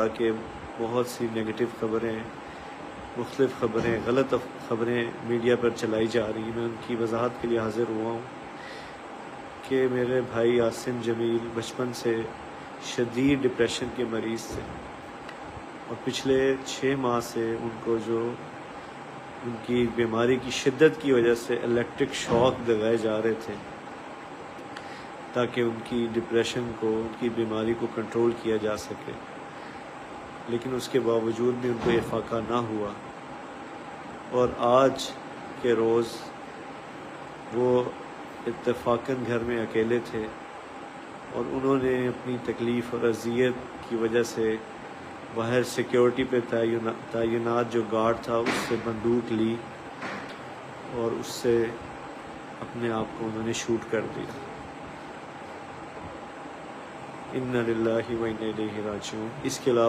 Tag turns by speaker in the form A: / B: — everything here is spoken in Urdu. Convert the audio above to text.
A: کہ بہت سی نگیٹو خبریں، مختلف خبریں، غلط خبریں میڈیا پر چلائی جا رہی ہیں۔ میں ان کی وضاحت کے لیے حاضر ہوا ہوں کہ میرے بھائی عاصم جمیل بچپن سے شدید ڈپریشن کے مریض تھے اور پچھلے 6 ماہ سے ان کو جو ان کی بیماری کی شدت کی وجہ سے الیکٹرک شاک لگائے جا رہے تھے تاکہ ان کی ڈپریشن کو، ان کی بیماری کو کنٹرول کیا جا سکے، لیکن اس کے باوجود بھی ان کو افاقہ نہ ہوا۔ اور آج کے روز وہ اتفاقاً گھر میں اکیلے تھے اور انہوں نے اپنی تکلیف اور اذیت کی وجہ سے باہر سیکیورٹی پہ تعینات جو گارڈ تھا اس سے بندوق لی اور اس سے اپنے آپ کو انہوں نے شوٹ کر دیا۔ انا للہ و انا الیہ راجعون۔ اس کے علاوہ